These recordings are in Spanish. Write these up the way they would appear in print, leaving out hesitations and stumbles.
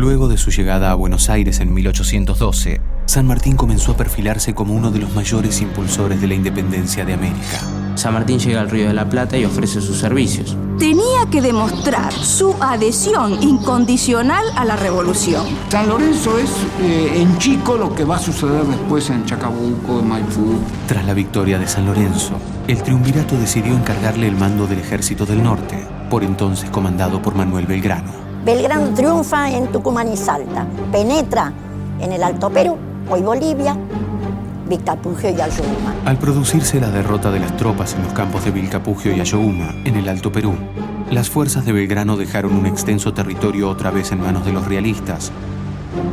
Luego de su llegada a Buenos Aires en 1812, San Martín comenzó a perfilarse como uno de los mayores impulsores de la independencia de América. San Martín llega al Río de la Plata y ofrece sus servicios. Tenía que demostrar su adhesión incondicional a la revolución. San Lorenzo es en chico lo que va a suceder después en Chacabuco, en Maipú. Tras la victoria de San Lorenzo, el triunvirato decidió encargarle el mando del Ejército del Norte, por entonces comandado por Manuel Belgrano. Belgrano triunfa en Tucumán y Salta, penetra en el Alto Perú, hoy Bolivia, Vilcapugio y Ayohuma. Al producirse la derrota de las tropas en los campos de Vilcapugio y Ayohuma, en el Alto Perú, las fuerzas de Belgrano dejaron un extenso territorio otra vez en manos de los realistas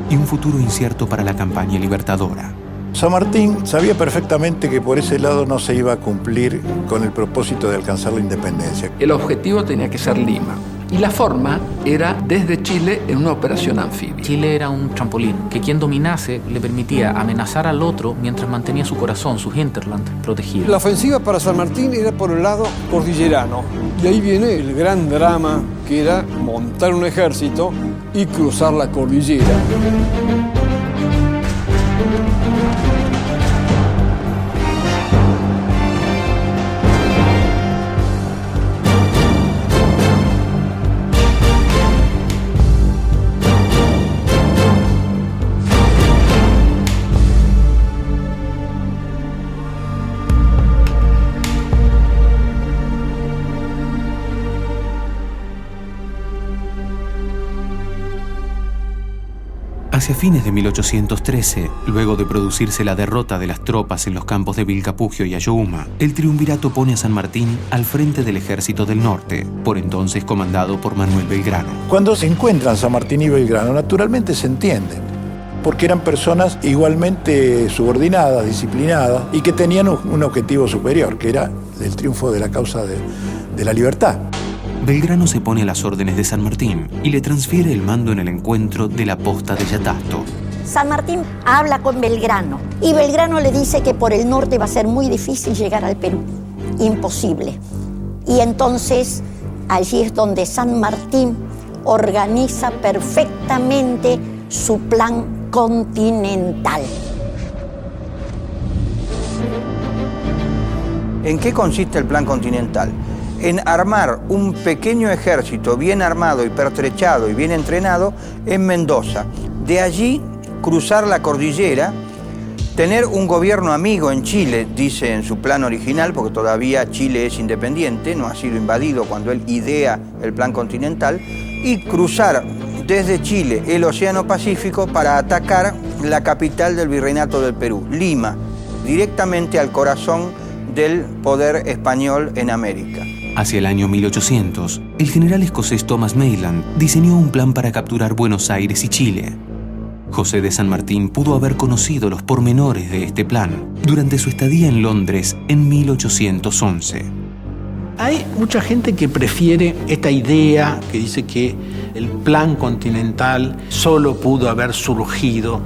y un futuro incierto para la campaña libertadora. San Martín sabía perfectamente que por ese lado no se iba a cumplir con el propósito de alcanzar la independencia. El objetivo tenía que ser Lima. Y la forma era desde Chile en una operación anfibia. Chile era un trampolín, que quien dominase le permitía amenazar al otro mientras mantenía su corazón, su hinterland, protegido. La ofensiva para San Martín era por el lado cordillerano. Y ahí viene el gran drama, que era montar un ejército y cruzar la cordillera. Hacia fines de 1813, luego de producirse la derrota de las tropas en los campos de Vilcapugio y Ayohuma, el triunvirato pone a San Martín al frente del Ejército del Norte, por entonces comandado por Manuel Belgrano. Cuando se encuentran San Martín y Belgrano, naturalmente se entienden, porque eran personas igualmente subordinadas, disciplinadas, y que tenían un objetivo superior, que era el triunfo de la causa de la libertad. Belgrano se pone a las órdenes de San Martín y le transfiere el mando en el encuentro de la posta de Yatasto. San Martín habla con Belgrano y Belgrano le dice que por el norte va a ser muy difícil llegar al Perú, imposible. Y entonces allí es donde San Martín organiza perfectamente su plan continental. ¿En qué consiste el plan continental? En armar un pequeño ejército bien armado y pertrechado y bien entrenado en Mendoza. De allí cruzar la cordillera, tener un gobierno amigo en Chile, dice en su plan original, porque todavía Chile es independiente, no ha sido invadido cuando él idea el plan continental, y cruzar desde Chile el Océano Pacífico para atacar la capital del Virreinato del Perú, Lima, directamente al corazón del poder español en América. Hacia el año 1800, el general escocés Thomas Mayland diseñó un plan para capturar Buenos Aires y Chile. José de San Martín pudo haber conocido los pormenores de este plan durante su estadía en Londres en 1811. Hay mucha gente que prefiere esta idea que dice que el plan continental solo pudo haber surgido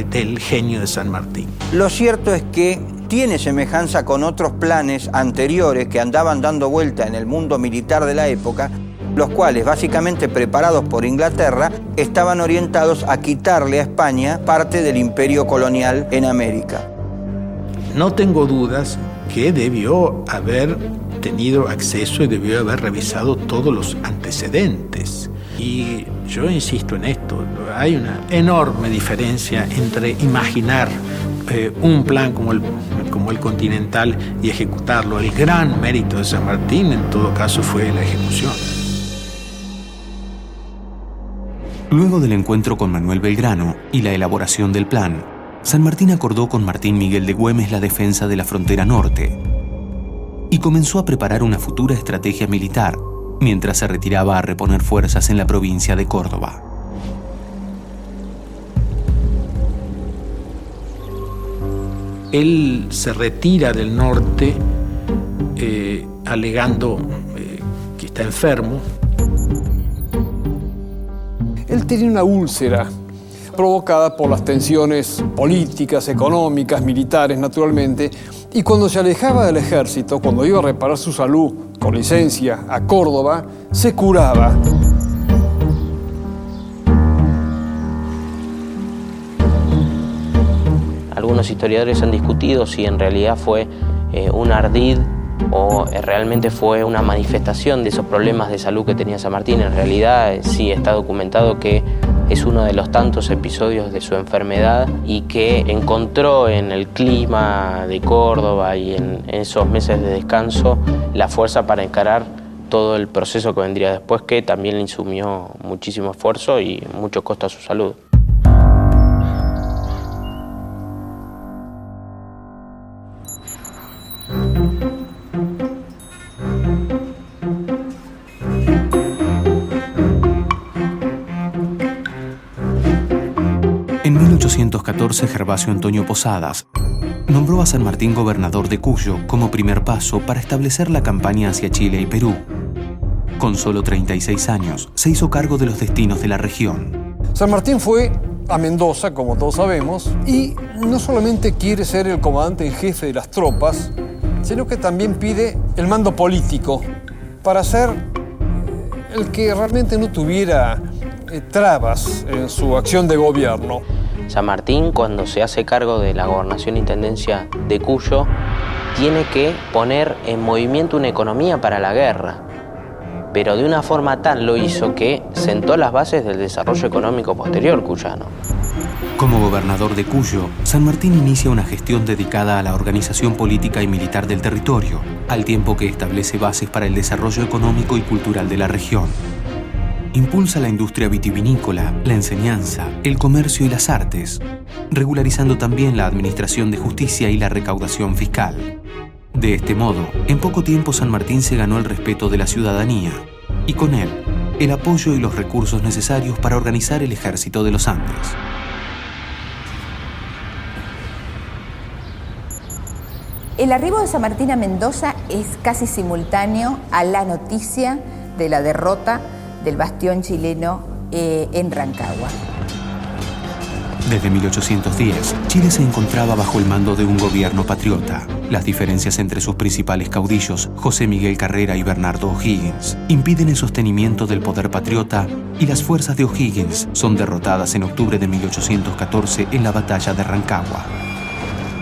del genio de San Martín. Lo cierto es que tiene semejanza con otros planes anteriores que andaban dando vuelta en el mundo militar de la época, los cuales, básicamente preparados por Inglaterra, estaban orientados a quitarle a España parte del imperio colonial en América. No tengo dudas que debió haber tenido acceso y debió haber revisado todos los antecedentes. Y yo insisto en esto, hay una enorme diferencia entre imaginar un plan como el continental y ejecutarlo. El gran mérito de San Martín, en todo caso, fue la ejecución. Luego del encuentro con Manuel Belgrano y la elaboración del plan, San Martín acordó con Martín Miguel de Güemes la defensa de la frontera norte y comenzó a preparar una futura estrategia militar mientras se retiraba a reponer fuerzas en la provincia de Córdoba. Él se retira del norte alegando que está enfermo. Él tenía una úlcera provocada por las tensiones políticas, económicas, militares, naturalmente, y cuando se alejaba del ejército, cuando iba a reparar su salud con licencia a Córdoba, se curaba. Algunos historiadores han discutido si en realidad fue un ardid o realmente fue una manifestación de esos problemas de salud que tenía San Martín. En realidad sí está documentado que es uno de los tantos episodios de su enfermedad y que encontró en el clima de Córdoba y en esos meses de descanso la fuerza para encarar todo el proceso que vendría después, que también le insumió muchísimo esfuerzo y mucho costo a su salud. En 1814, Gervasio Antonio Posadas nombró a San Martín gobernador de Cuyo como primer paso para establecer la campaña hacia Chile y Perú. Con solo 36 años, se hizo cargo de los destinos de la región. San Martín fue a Mendoza, como todos sabemos, y no solamente quiere ser el comandante en jefe de las tropas, sino que también pide el mando político para ser el que realmente no tuviera trabas en su acción de gobierno. San Martín, cuando se hace cargo de la gobernación e intendencia de Cuyo, tiene que poner en movimiento una economía para la guerra, pero de una forma tal lo hizo que sentó las bases del desarrollo económico posterior cuyano. Como gobernador de Cuyo, San Martín inicia una gestión dedicada a la organización política y militar del territorio, al tiempo que establece bases para el desarrollo económico y cultural de la región. Impulsa la industria vitivinícola, la enseñanza, el comercio y las artes, regularizando también la administración de justicia y la recaudación fiscal. De este modo, en poco tiempo San Martín se ganó el respeto de la ciudadanía y con él, el apoyo y los recursos necesarios para organizar el ejército de los Andes. El arribo de San Martín a Mendoza es casi simultáneo a la noticia de la derrota del bastión chileno en Rancagua. Desde 1810, Chile se encontraba bajo el mando de un gobierno patriota. Las diferencias entre sus principales caudillos, José Miguel Carrera y Bernardo O'Higgins, impiden el sostenimiento del poder patriota y las fuerzas de O'Higgins son derrotadas en octubre de 1814 en la batalla de Rancagua.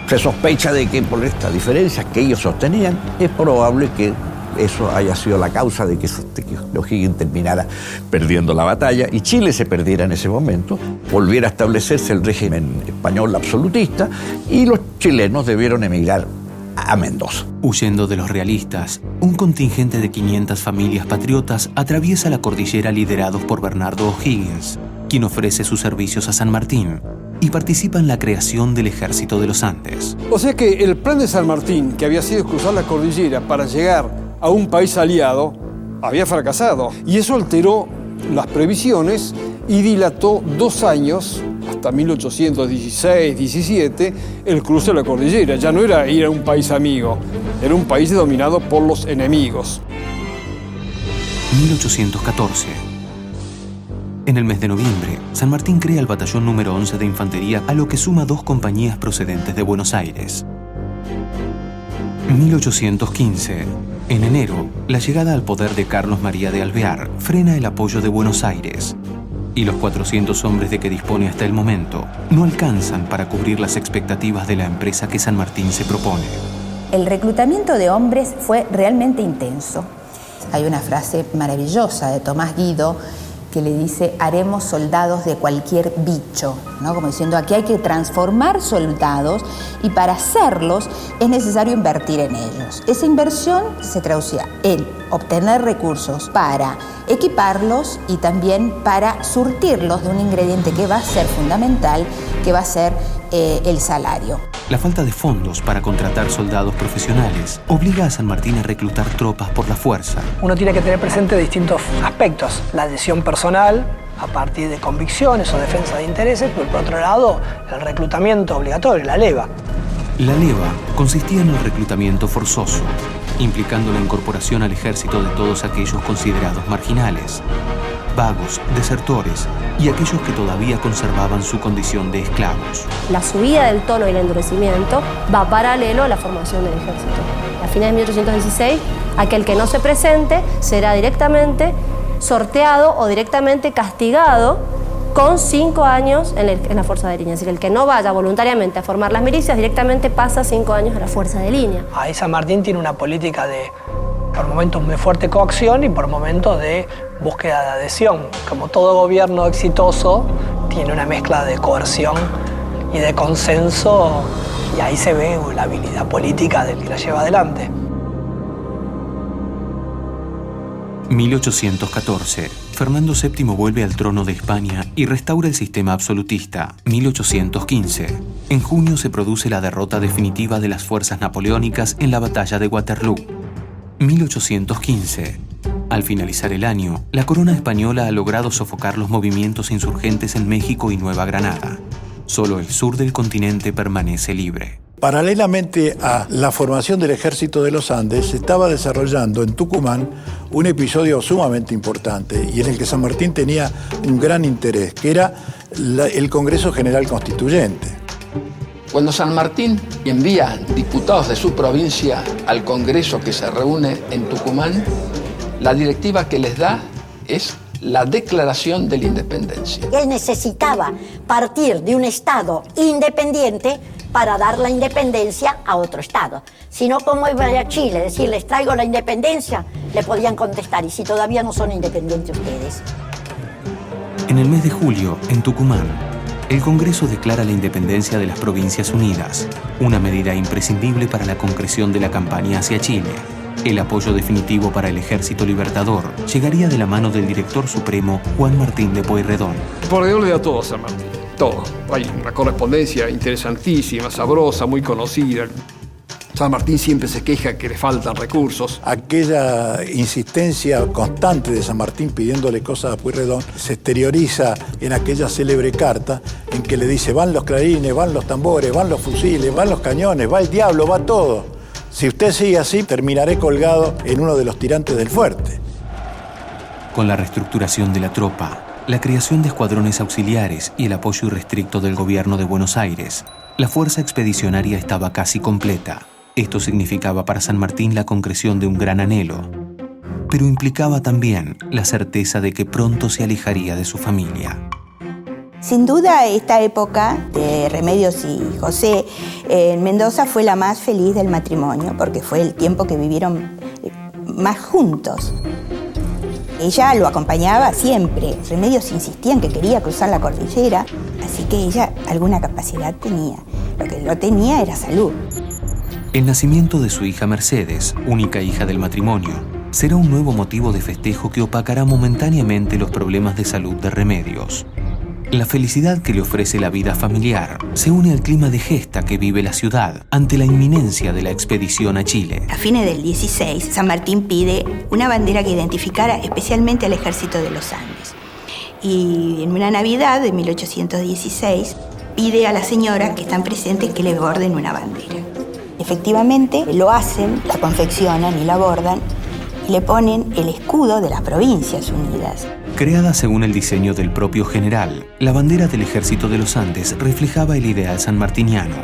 Se sospecha de que por estas diferencias que ellos sostenían, es probable que eso haya sido la causa de que O'Higgins terminara perdiendo la batalla y Chile se perdiera en ese momento, volviera a establecerse el régimen español absolutista y los chilenos debieron emigrar a Mendoza. Huyendo de los realistas, un contingente de 500 familias patriotas atraviesa la cordillera liderados por Bernardo O'Higgins, quien ofrece sus servicios a San Martín y participa en la creación del Ejército de los Andes. O sea que el plan de San Martín, que había sido cruzar la cordillera para llegar a un país aliado, había fracasado. Y eso alteró las previsiones y dilató 2 años, hasta 1816-17, el cruce de la cordillera. Ya no era ir a un país amigo, era un país dominado por los enemigos. 1814. En el mes de noviembre, San Martín crea el batallón número 11 de infantería, a lo que suma 2 compañías procedentes de Buenos Aires. 1815. En enero, la llegada al poder de Carlos María de Alvear frena el apoyo de Buenos Aires y los 400 hombres de que dispone hasta el momento no alcanzan para cubrir las expectativas de la empresa que San Martín se propone. El reclutamiento de hombres fue realmente intenso. Hay una frase maravillosa de Tomás Guido que le dice: haremos soldados de cualquier bicho, ¿no? Como diciendo, aquí hay que transformar soldados y para hacerlos es necesario invertir en ellos. Esa inversión se traducía en obtener recursos para equiparlos y también para surtirlos de un ingrediente que va a ser fundamental, que va a ser el salario. La falta de fondos para contratar soldados profesionales obliga a San Martín a reclutar tropas por la fuerza. Uno tiene que tener presente distintos aspectos. La adhesión personal, a partir de convicciones o defensa de intereses, pero por otro lado, el reclutamiento obligatorio, la leva. La leva consistía en el reclutamiento forzoso, implicando la incorporación al ejército de todos aquellos considerados marginales, vagos, desertores y aquellos que todavía conservaban su condición de esclavos. La subida del tono y el endurecimiento va paralelo a la formación del ejército. A fines de 1816, aquel que no se presente será directamente sorteado o directamente castigado con 5 años en la fuerza de línea. Es decir, el que no vaya voluntariamente a formar las milicias directamente pasa 5 años a la fuerza de línea. Ahí San Martín tiene una política de, por momentos, muy fuerte coacción y por momentos de búsqueda de adhesión. Como todo gobierno exitoso, tiene una mezcla de coerción y de consenso, y ahí se ve la habilidad política del que la lleva adelante. 1814. Fernando VII vuelve al trono de España y restaura el sistema absolutista. 1815. En junio se produce la derrota definitiva de las fuerzas napoleónicas en la batalla de Waterloo. 1815. Al finalizar el año, la corona española ha logrado sofocar los movimientos insurgentes en México y Nueva Granada. Solo el sur del continente permanece libre. Paralelamente a la formación del Ejército de los Andes, se estaba desarrollando en Tucumán un episodio sumamente importante y en el que San Martín tenía un gran interés, que era el Congreso General Constituyente. Cuando San Martín envía diputados de su provincia al Congreso que se reúne en Tucumán, la directiva que les da es la declaración de la independencia. Él necesitaba partir de un Estado independiente para dar la independencia a otro Estado. Si no, ¿cómo iba a Chile? Decir, les traigo la independencia, le podían contestar, y si todavía no son independientes ustedes. En el mes de julio, en Tucumán, el Congreso declara la independencia de las Provincias Unidas, una medida imprescindible para la concreción de la campaña hacia Chile. El apoyo definitivo para el Ejército Libertador llegaría de la mano del director supremo Juan Martín de Pueyrredón. Por Dios le da todo a San Martín, todo. Hay una correspondencia interesantísima, sabrosa, muy conocida. San Martín siempre se queja que le faltan recursos. Aquella insistencia constante de San Martín pidiéndole cosas a Pueyrredón se exterioriza en aquella célebre carta en que le dice: van los clarines, van los tambores, van los fusiles, van los cañones, va el diablo, va todo. Si usted sigue así, terminaré colgado en uno de los tirantes del fuerte. Con la reestructuración de la tropa, la creación de escuadrones auxiliares y el apoyo irrestricto del gobierno de Buenos Aires, la fuerza expedicionaria estaba casi completa. Esto significaba para San Martín la concreción de un gran anhelo, pero implicaba también la certeza de que pronto se alejaría de su familia. Sin duda, esta época de Remedios y José en Mendoza fue la más feliz del matrimonio, porque fue el tiempo que vivieron más juntos. Ella lo acompañaba siempre. Remedios insistía en que quería cruzar la cordillera, así que ella alguna capacidad tenía. Lo que no tenía era salud. El nacimiento de su hija Mercedes, única hija del matrimonio, será un nuevo motivo de festejo que opacará momentáneamente los problemas de salud de Remedios. La felicidad que le ofrece la vida familiar se une al clima de gesta que vive la ciudad ante la inminencia de la expedición a Chile. A fines del 16, San Martín pide una bandera que identificara especialmente al Ejército de los Andes. Y en una Navidad de 1816 pide a las señoras que están presentes que le borden una bandera. Efectivamente, lo hacen, la confeccionan y la bordan y le ponen el escudo de las Provincias Unidas. Creada según el diseño del propio general, la bandera del Ejército de los Andes reflejaba el ideal sanmartiniano: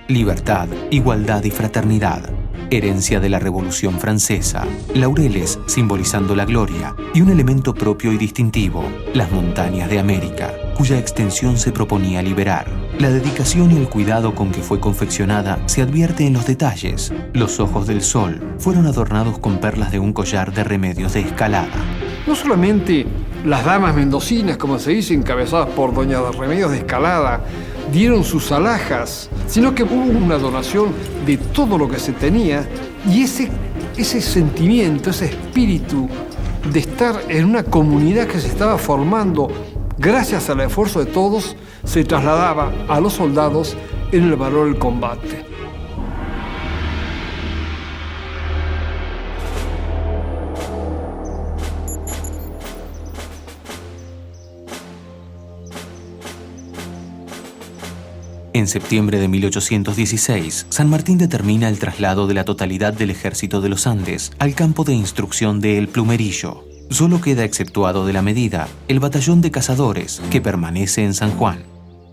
libertad, igualdad y fraternidad, herencia de la Revolución Francesa, laureles simbolizando la gloria y un elemento propio y distintivo, las montañas de América, cuya extensión se proponía liberar. La dedicación y el cuidado con que fue confeccionada se advierte en los detalles. Los ojos del sol fueron adornados con perlas de un collar de remedios de escalada. No solamente las damas mendocinas, como se dice, encabezadas por doña Remedios de Escalada, dieron sus alhajas, sino que hubo una donación de todo lo que se tenía, y ese sentimiento, ese espíritu de estar en una comunidad que se estaba formando gracias al esfuerzo de todos, se trasladaba a los soldados en el valor del combate. En septiembre de 1816, San Martín determina el traslado de la totalidad del Ejército de los Andes al campo de instrucción de El Plumerillo. Solo queda exceptuado de la medida el batallón de cazadores, que permanece en San Juan.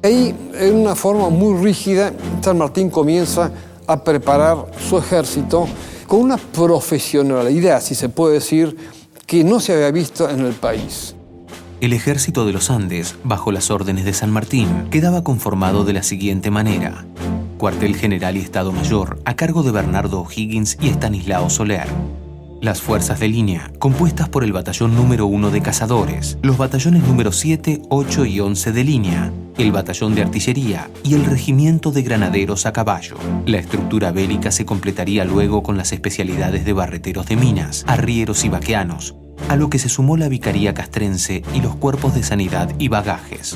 Ahí, en una forma muy rígida, San Martín comienza a preparar su ejército con una profesionalidad, si se puede decir, que no se había visto en el país. El ejército de los Andes, bajo las órdenes de San Martín, quedaba conformado de la siguiente manera: Cuartel General y Estado Mayor, a cargo de Bernardo O'Higgins y Estanislao Soler. Las fuerzas de línea, compuestas por el batallón número 1 de cazadores, los batallones número 7, 8 y 11 de línea, el batallón de artillería y el regimiento de granaderos a caballo. La estructura bélica se completaría luego con las especialidades de barreteros de minas, arrieros y vaqueanos, a lo que se sumó la vicaría castrense y los cuerpos de sanidad y bagajes.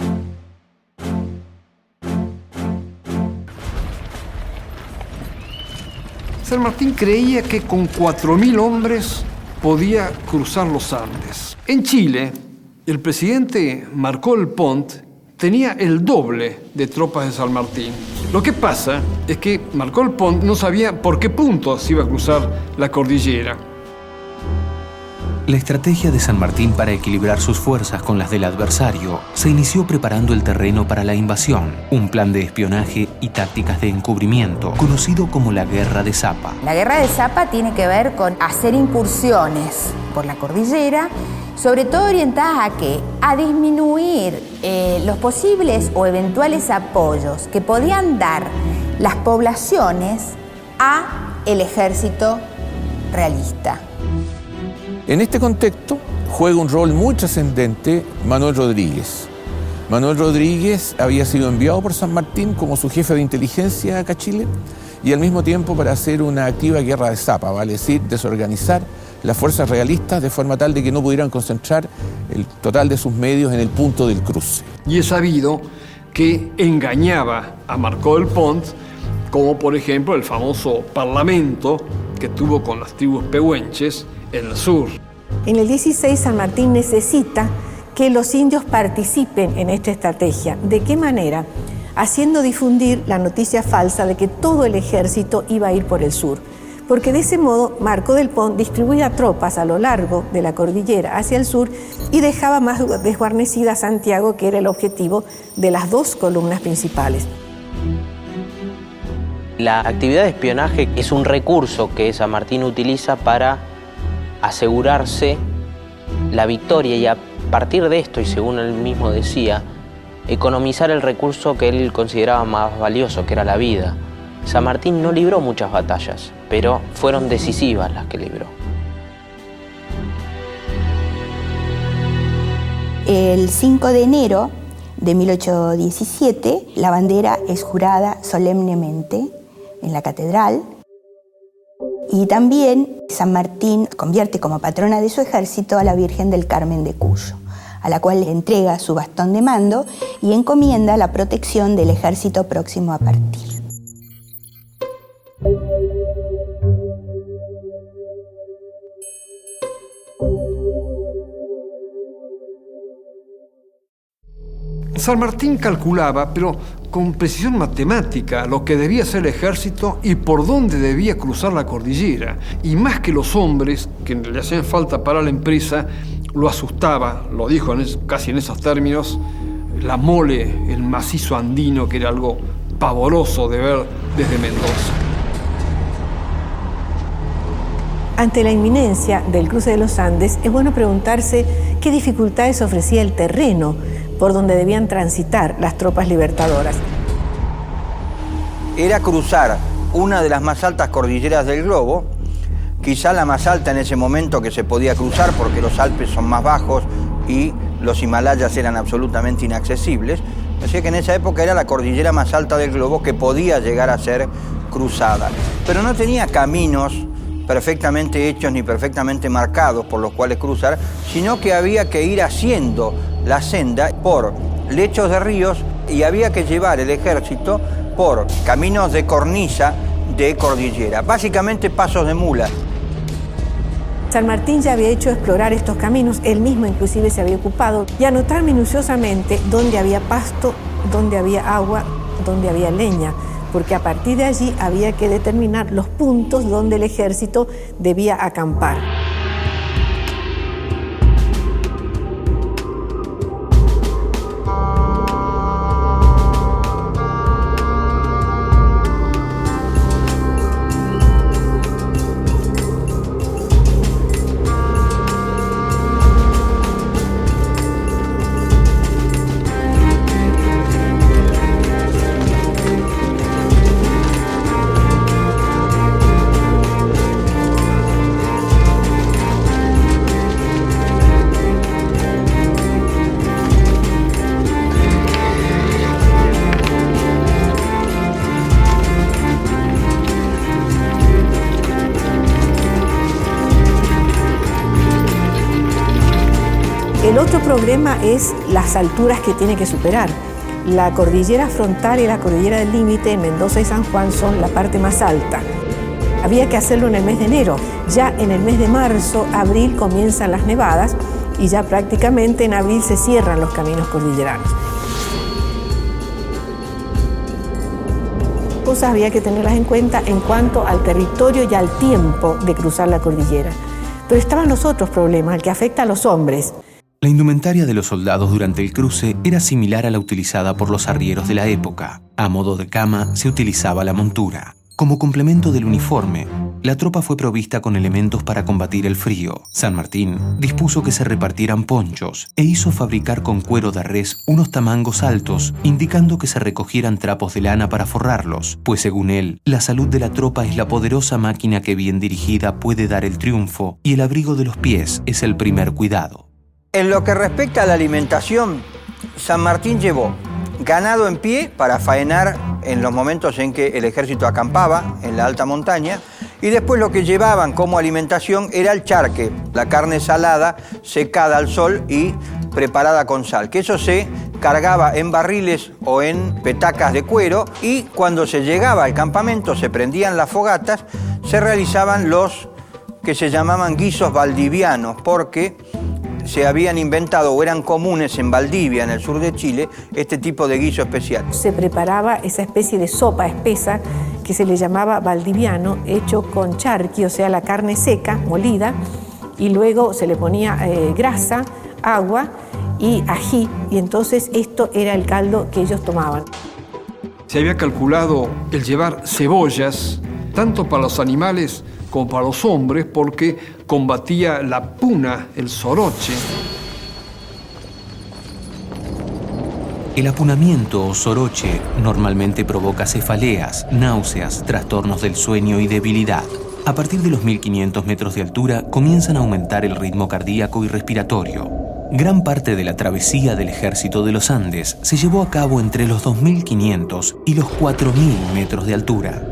San Martín creía que con 4.000 hombres podía cruzar los Andes. En Chile, el presidente Marcó Pont tenía el doble de tropas de San Martín. Lo que pasa es que Marcó Pont no sabía por qué punto se iba a cruzar la cordillera. La estrategia de San Martín para equilibrar sus fuerzas con las del adversario se inició preparando el terreno para la invasión, un plan de espionaje y tácticas de encubrimiento, conocido como la Guerra de Zapa. La Guerra de Zapa tiene que ver con hacer incursiones por la cordillera, sobre todo orientadas ¿a qué? A disminuir los posibles o eventuales apoyos que podían dar las poblaciones a el ejército realista. En este contexto juega un rol muy trascendente Manuel Rodríguez. Manuel Rodríguez había sido enviado por San Martín como su jefe de inteligencia acá a Chile y al mismo tiempo para hacer una activa guerra de Zapa, vale decir, desorganizar las fuerzas realistas de forma tal de que no pudieran concentrar el total de sus medios en el punto del cruce. Y es sabido que engañaba a Marcó Pont, como por ejemplo el famoso parlamento que tuvo con las tribus pehuenches en el sur. En el 16 San Martín necesita que los indios participen en esta estrategia. ¿De qué manera? Haciendo difundir la noticia falsa de que todo el ejército iba a ir por el sur. Porque de ese modo Marcó Pont distribuía tropas a lo largo de la cordillera hacia el sur y dejaba más desguarnecida Santiago, que era el objetivo de las dos columnas principales. La actividad de espionaje es un recurso que San Martín utiliza para asegurarse la victoria y a partir de esto, y según él mismo decía, economizar el recurso que él consideraba más valioso, que era la vida. San Martín no libró muchas batallas, pero fueron decisivas las que libró. El 5 de enero de 1817, la bandera es jurada solemnemente en la catedral. Y también San Martín convierte como patrona de su ejército a la Virgen del Carmen de Cuyo, a la cual le entrega su bastón de mando y encomienda la protección del ejército próximo a partir. San Martín calculaba, pero con precisión matemática, lo que debía hacer el ejército y por dónde debía cruzar la cordillera. Y más que los hombres que le hacían falta para la empresa, lo asustaba, lo dijo casi en esos términos, la mole, el macizo andino, que era algo pavoroso de ver desde Mendoza. Ante la inminencia del cruce de los Andes, es bueno preguntarse qué dificultades ofrecía el terreno por donde debían transitar las tropas libertadoras. Era cruzar una de las más altas cordilleras del globo, quizá la más alta en ese momento que se podía cruzar porque los Alpes son más bajos y los Himalayas eran absolutamente inaccesibles. Así que en esa época era la cordillera más alta del globo que podía llegar a ser cruzada. Pero no tenía caminos perfectamente hechos ni perfectamente marcados por los cuales cruzar, sino que había que ir haciendo la senda por lechos de ríos y había que llevar el ejército por caminos de cornisa de cordillera, básicamente pasos de mula. San Martín ya había hecho explorar estos caminos, él mismo inclusive se había ocupado, y anotar minuciosamente dónde había pasto, dónde había agua, dónde había leña, porque a partir de allí había que determinar los puntos donde el ejército debía acampar. El otro problema es las alturas que tiene que superar. La cordillera frontal y la cordillera del límite en Mendoza y San Juan son la parte más alta. Había que hacerlo en el mes de enero. Ya en el mes de marzo, abril comienzan las nevadas y ya prácticamente en abril se cierran los caminos cordilleranos. Cosas había que tenerlas en cuenta en cuanto al territorio y al tiempo de cruzar la cordillera. Pero estaban los otros problemas, el que afecta a los hombres. La indumentaria de los soldados durante el cruce era similar a la utilizada por los arrieros de la época. A modo de cama se utilizaba la montura. Como complemento del uniforme, la tropa fue provista con elementos para combatir el frío. San Martín dispuso que se repartieran ponchos e hizo fabricar con cuero de res unos tamangos altos, indicando que se recogieran trapos de lana para forrarlos, pues según él, la salud de la tropa es la poderosa máquina que bien dirigida puede dar el triunfo y el abrigo de los pies es el primer cuidado. En lo que respecta a la alimentación, San Martín llevó ganado en pie para faenar en los momentos en que el ejército acampaba en la alta montaña, y después lo que llevaban como alimentación era el charque, la carne salada, secada al sol y preparada con sal, que eso se cargaba en barriles o en petacas de cuero, y cuando se llegaba al campamento se prendían las fogatas, se realizaban los que se llamaban guisos valdivianos, porque se habían inventado o eran comunes en Valdivia, en el sur de Chile, este tipo de guiso especial. Se preparaba esa especie de sopa espesa que se le llamaba valdiviano, hecho con charqui, o sea, la carne seca, molida, y luego se le ponía grasa, agua y ají, y entonces esto era el caldo que ellos tomaban. Se había calculado el llevar cebollas, tanto para los animales como para los hombres, porque combatía la puna, el soroche. El apunamiento o soroche normalmente provoca cefaleas, náuseas, trastornos del sueño y debilidad. A partir de los 1500 metros de altura comienzan a aumentar el ritmo cardíaco y respiratorio. Gran parte de la travesía del Ejército de los Andes se llevó a cabo entre los 2500 y los 4000 metros de altura.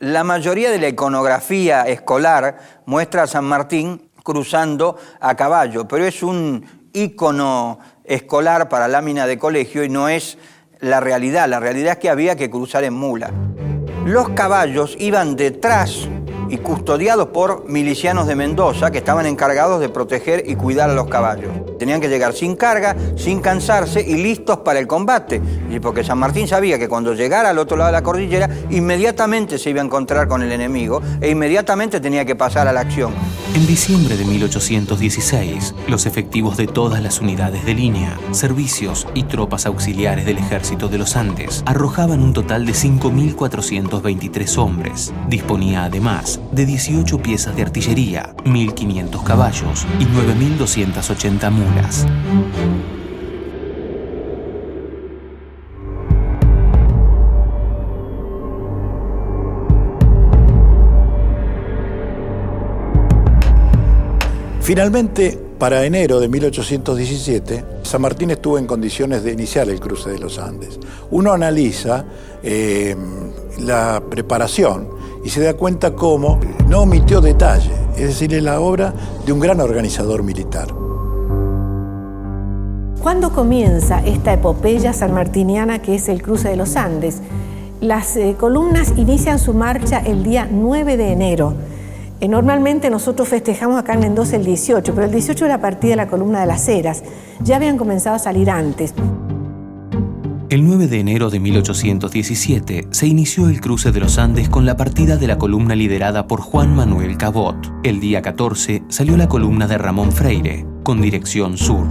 La mayoría de la iconografía escolar muestra a San Martín cruzando a caballo, pero es un ícono escolar para lámina de colegio y no es la realidad. La realidad es que había que cruzar en mula. Los caballos iban detrás y custodiados por milicianos de Mendoza que estaban encargados de proteger y cuidar a los caballos. Tenían que llegar sin carga, sin cansarse y listos para el combate. Y porque San Martín sabía que cuando llegara al otro lado de la cordillera, inmediatamente se iba a encontrar con el enemigo e inmediatamente tenía que pasar a la acción. En diciembre de 1816, los efectivos de todas las unidades de línea, servicios y tropas auxiliares del Ejército de los Andes arrojaban un total de 5.423 hombres. Disponía además de 18 piezas de artillería, 1.500 caballos y 9.280 mulas. Finalmente, para enero de 1817, San Martín estuvo en condiciones de iniciar el cruce de los Andes. Uno analiza la preparación y se da cuenta cómo no omitió detalle, es decir, es la obra de un gran organizador militar. ¿Cuándo comienza esta epopeya sanmartiniana que es el cruce de los Andes? Las columnas inician su marcha el día 9 de enero. Normalmente nosotros festejamos acá en Mendoza el 18, pero el 18 era partida de la columna de las Heras. Ya habían comenzado a salir antes. El 9 de enero de 1817 se inició el cruce de los Andes con la partida de la columna liderada por Juan Manuel Cabot. El día 14 salió la columna de Ramón Freire, con dirección sur.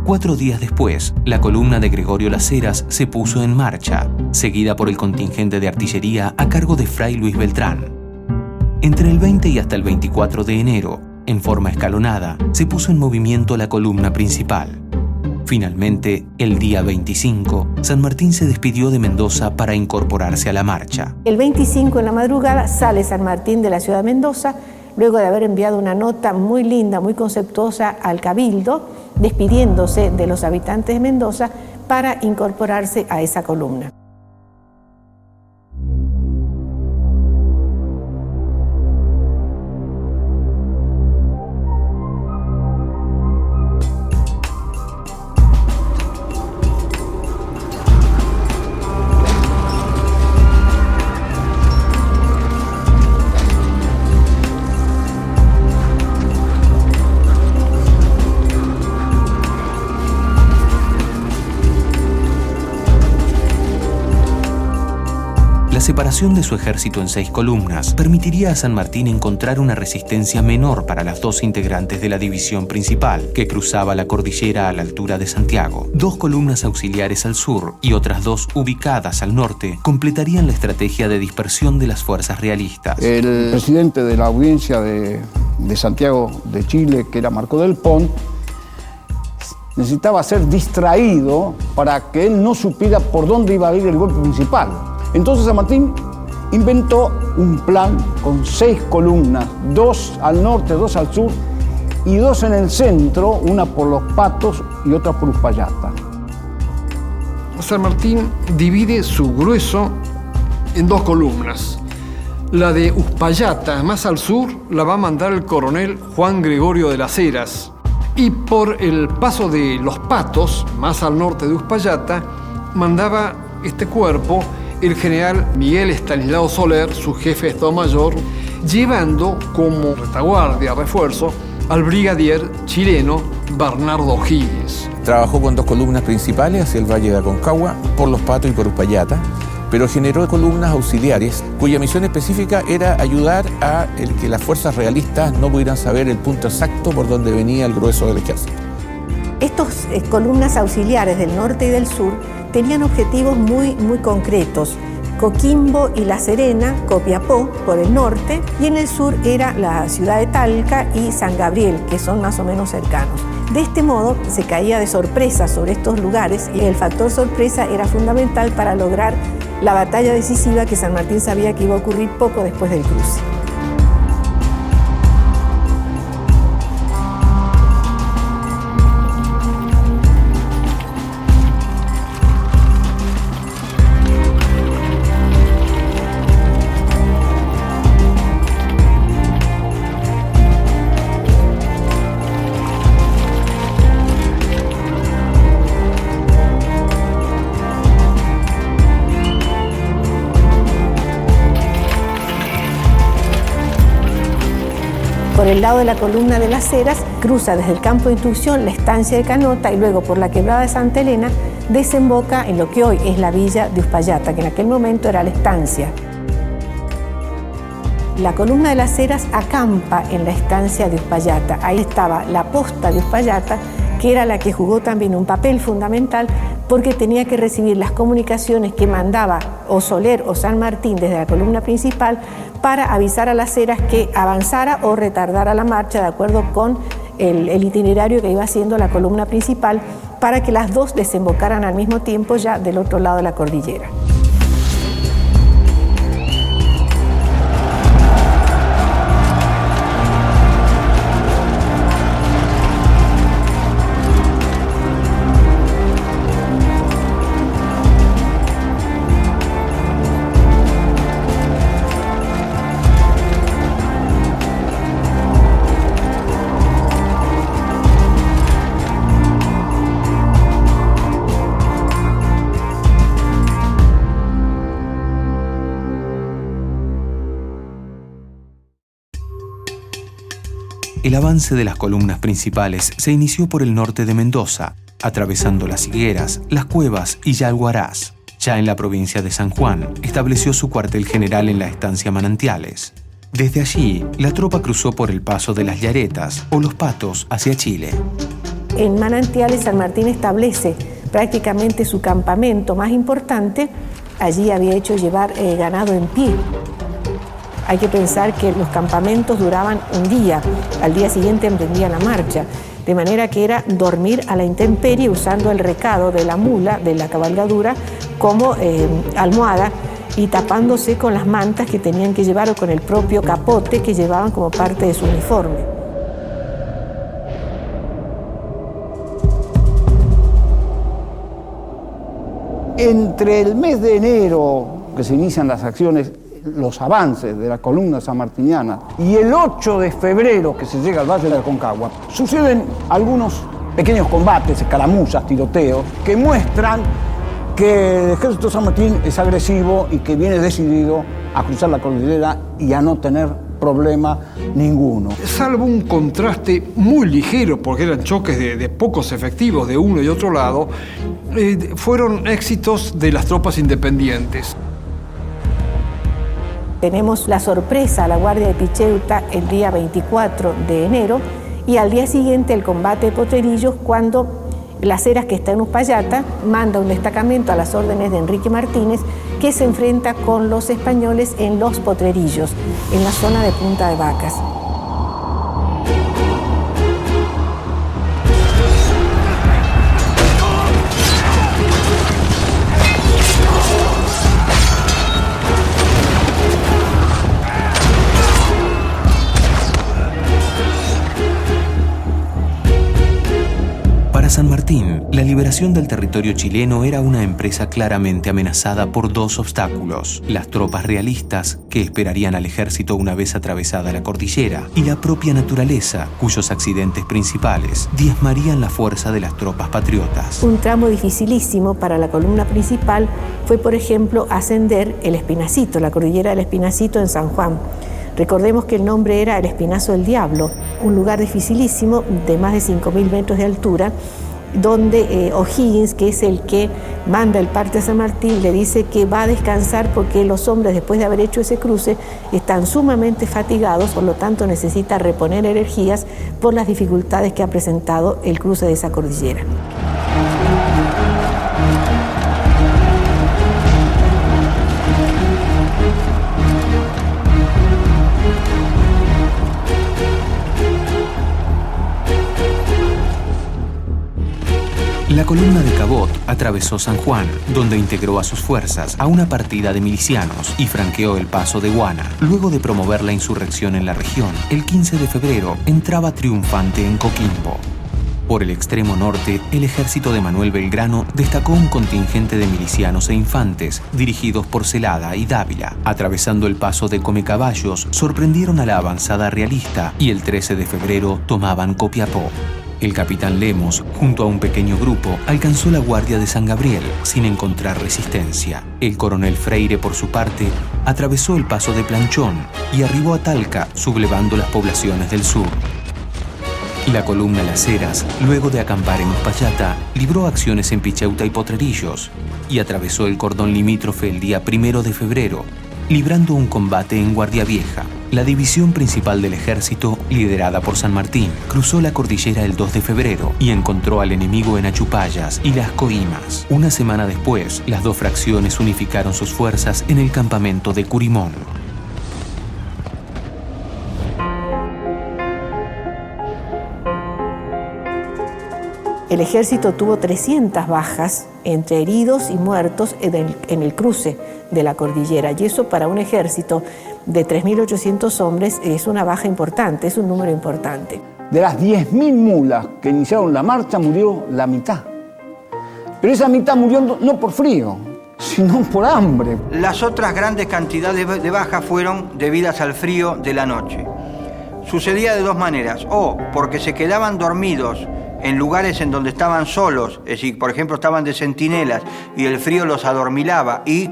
4 días después, la columna de Gregorio Las Heras se puso en marcha, seguida por el contingente de artillería a cargo de Fray Luis Beltrán. Entre el 20 y hasta el 24 de enero, en forma escalonada, se puso en movimiento la columna principal. Finalmente, el día 25, San Martín se despidió de Mendoza para incorporarse a la marcha. El 25 en la madrugada sale San Martín de la ciudad de Mendoza, luego de haber enviado una nota muy linda, muy conceptuosa al Cabildo, despidiéndose de los habitantes de Mendoza para incorporarse a esa columna. separación de su ejército en 6 columnas permitiría a San Martín encontrar una resistencia menor para las 2 integrantes de la división principal, que cruzaba la cordillera a la altura de Santiago. 2 columnas auxiliares al sur y otras 2 ubicadas al norte completarían la estrategia de dispersión de las fuerzas realistas. El presidente de la audiencia de Santiago de Chile, que era Marco del Pont, necesitaba ser distraído para que él no supiera por dónde iba a ir el golpe principal. Entonces San Martín inventó un plan con 6 columnas, 2 al norte, 2 al sur y 2 en el centro, una por Los Patos y otra por Uspallata. San Martín divide su grueso en 2 columnas. La de Uspallata, más al sur, la va a mandar el coronel Juan Gregorio de las Heras. Y por el paso de Los Patos, más al norte de Uspallata, mandaba este cuerpo el general Miguel Estanislao Soler, su jefe de Estado Mayor, llevando como retaguardia, refuerzo, al brigadier chileno Bernardo O'Higgins. Trabajó con 2 columnas principales hacia el Valle de Aconcagua, por Los Patos y por Uspallata, pero generó columnas auxiliares cuya misión específica era ayudar a que las fuerzas realistas no pudieran saber el punto exacto por donde venía el grueso del ejército. Estas columnas auxiliares del norte y del sur tenían objetivos muy concretos. Coquimbo y La Serena, Copiapó por el norte, y en el sur era la ciudad de Talca y San Gabriel, que son más o menos cercanos. De este modo se caía de sorpresa sobre estos lugares y el factor sorpresa era fundamental para lograr la batalla decisiva que San Martín sabía que iba a ocurrir poco después del cruce. Por el lado de la columna de Las Heras, cruza desde el campo de instrucción la estancia de Canota y luego por la quebrada de Santa Elena desemboca en lo que hoy es la villa de Uspallata, que en aquel momento era la estancia. La columna de Las Heras acampa en la estancia de Uspallata. Ahí estaba la posta de Uspallata, que era la que jugó también un papel fundamental porque tenía que recibir las comunicaciones que mandaba o Soler o San Martín desde la columna principal para avisar a Las Heras que avanzara o retardara la marcha de acuerdo con el itinerario que iba haciendo la columna principal para que las 2 desembocaran al mismo tiempo ya del otro lado de la cordillera. El avance de las columnas principales se inició por el norte de Mendoza, atravesando Las Higueras, Las Cuevas y Yalguarás. Ya en la provincia de San Juan, estableció su cuartel general en la estancia Manantiales. Desde allí, la tropa cruzó por el paso de las Yaretas o Los Patos hacia Chile. En Manantiales, San Martín establece prácticamente su campamento más importante. Allí había hecho llevar ganado en pie. Hay que pensar que los campamentos duraban un día, al día siguiente emprendían la marcha, de manera que era dormir a la intemperie usando el recado de la mula, de la cabalgadura, como almohada y tapándose con las mantas que tenían que llevar o con el propio capote que llevaban como parte de su uniforme. Entre el mes de enero, que se inician las acciones, los avances de la columna sanmartiniana, y el 8 de febrero, que se llega al Valle de Aconcagua, suceden algunos pequeños combates, escaramuzas, tiroteos, que muestran que el ejército de San Martín es agresivo y que viene decidido a cruzar la cordillera y a no tener problema ninguno. Salvo un contraste muy ligero, porque eran choques de pocos efectivos de uno y otro lado, fueron éxitos de las tropas independientes. Tenemos la sorpresa a la Guardia de Picheuta el día 24 de enero y al día siguiente el combate de Potrerillos, cuando Las Heras, que está en Uspallata, manda un destacamento a las órdenes de Enrique Martínez, que se enfrenta con los españoles en Los Potrerillos, en la zona de Punta de Vacas. Para San Martín, la liberación del territorio chileno era una empresa claramente amenazada por dos obstáculos: las tropas realistas, que esperarían al ejército una vez atravesada la cordillera, y la propia naturaleza, cuyos accidentes principales diezmarían la fuerza de las tropas patriotas. Un tramo dificilísimo para la columna principal fue, por ejemplo, ascender el Espinacito, la cordillera del Espinacito en San Juan. Recordemos que el nombre era el Espinazo del Diablo, un lugar dificilísimo de más de 5.000 metros de altura, donde O'Higgins, que es el que manda el parte a San Martín, le dice que va a descansar porque los hombres, después de haber hecho ese cruce, están sumamente fatigados, por lo tanto necesita reponer energías por las dificultades que ha presentado el cruce de esa cordillera. La columna de Cabot atravesó San Juan, donde integró a sus fuerzas a una partida de milicianos y franqueó el paso de Guana. Luego de promover la insurrección en la región, el 15 de febrero entraba triunfante en Coquimbo. Por el extremo norte, el ejército de Manuel Belgrano destacó un contingente de milicianos e infantes dirigidos por Celada y Dávila. Atravesando el paso de Comecaballos, sorprendieron a la avanzada realista y el 13 de febrero tomaban Copiapó. El capitán Lemos, junto a un pequeño grupo, alcanzó la guardia de San Gabriel sin encontrar resistencia. El coronel Freire, por su parte, atravesó el paso de Planchón y arribó a Talca, sublevando las poblaciones del sur. La columna Las Heras, luego de acampar en Uspallata, libró acciones en Picheuta y Potrerillos y atravesó el cordón limítrofe el día 1 de febrero, librando un combate en Guardia Vieja. La división principal del ejército, liderada por San Martín, cruzó la cordillera el 2 de febrero y encontró al enemigo en Achupallas y Las Coimas. Una semana después, las dos fracciones unificaron sus fuerzas en el campamento de Curimón. El ejército tuvo 300 bajas entre heridos y muertos en el cruce de la cordillera, y eso para un ejército de 3.800 hombres es una baja importante, es un número importante. De las 10.000 mulas que iniciaron la marcha murió la mitad. Pero esa mitad murió no por frío, sino por hambre. Las otras grandes cantidades de bajas fueron debidas al frío de la noche. Sucedía de dos maneras: o porque se quedaban dormidos en lugares en donde estaban solos, es decir, por ejemplo, estaban de centinelas y el frío los adormilaba y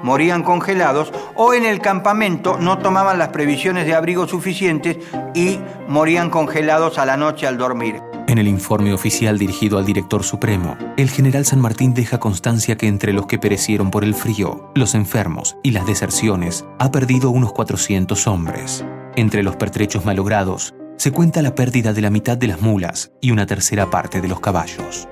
morían congelados, o en el campamento no tomaban las previsiones de abrigo suficientes y morían congelados a la noche al dormir. En el informe oficial dirigido al director supremo, el general San Martín deja constancia que entre los que perecieron por el frío, los enfermos y las deserciones, ha perdido unos 400 hombres. Entre los pertrechos malogrados, se cuenta la pérdida de la mitad de las mulas y una tercera parte de los caballos.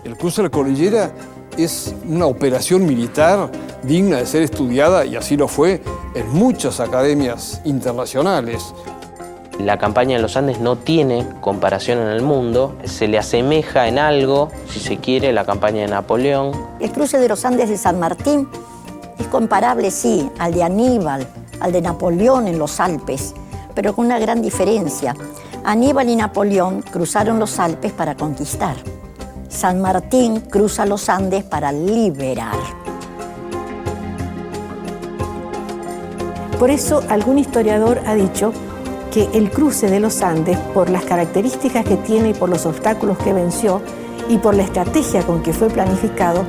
El cruce de la cordillera es una operación militar digna de ser estudiada, y así lo fue en muchas academias internacionales. La campaña de los Andes no tiene comparación en el mundo, se le asemeja en algo, si se quiere, a la campaña de Napoleón. El cruce de los Andes de San Martín es comparable, sí, al de Aníbal, al de Napoleón en los Alpes, pero con una gran diferencia. Aníbal y Napoleón cruzaron los Alpes para conquistar. San Martín cruza los Andes para liberar. Por eso, algún historiador ha dicho que el cruce de los Andes, por las características que tiene y por los obstáculos que venció y por la estrategia con que fue planificado,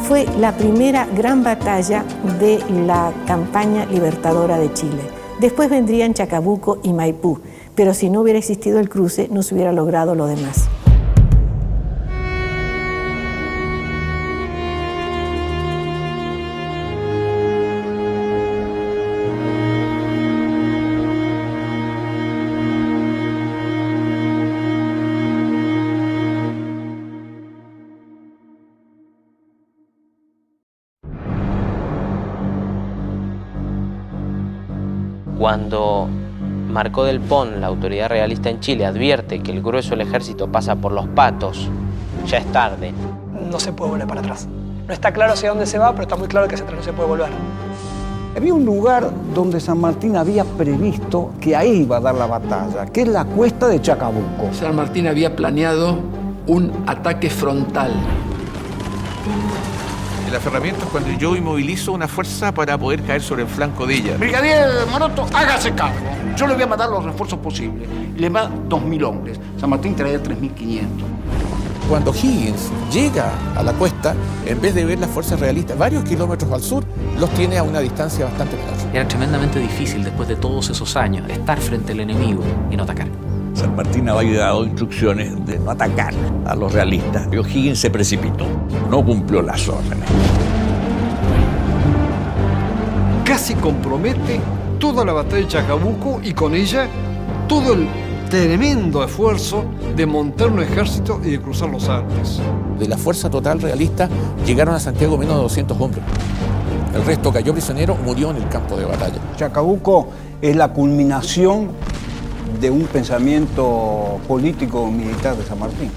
fue la primera gran batalla de la campaña libertadora de Chile. Después vendrían Chacabuco y Maipú, pero si no hubiera existido el cruce, no se hubiera logrado lo demás. Cuando Marcó del Pont, la autoridad realista en Chile, advierte que el grueso del ejército pasa por Los Patos, ya es tarde. No se puede volver para atrás. No está claro hacia dónde se va, pero está muy claro que hacia atrás no se puede volver. Había un lugar donde San Martín había previsto que ahí iba a dar la batalla, que es la cuesta de Chacabuco. San Martín había planeado un ataque frontal. El aferramiento es cuando yo inmovilizo una fuerza para poder caer sobre el flanco de ella. Brigadier Maroto, hágase cargo. Yo le voy a mandar los refuerzos posibles. Le va 2.000 hombres. San Martín traía 3.500. Cuando Higgins llega a la cuesta, en vez de ver las fuerzas realistas varios kilómetros al sur, los tiene a una distancia bastante menor. Era tremendamente difícil, después de todos esos años, estar frente al enemigo y no atacar. San Martín había dado instrucciones de no atacar a los realistas. Pero Higgins se precipitó, no cumplió las órdenes. Casi compromete toda la batalla de Chacabuco y con ella todo el tremendo esfuerzo de montar un ejército y de cruzar los Alpes. De la fuerza total realista llegaron a Santiago menos de 200 hombres. El resto cayó prisionero, murió en el campo de batalla. Chacabuco es la culminación de un pensamiento político militar de San Martín.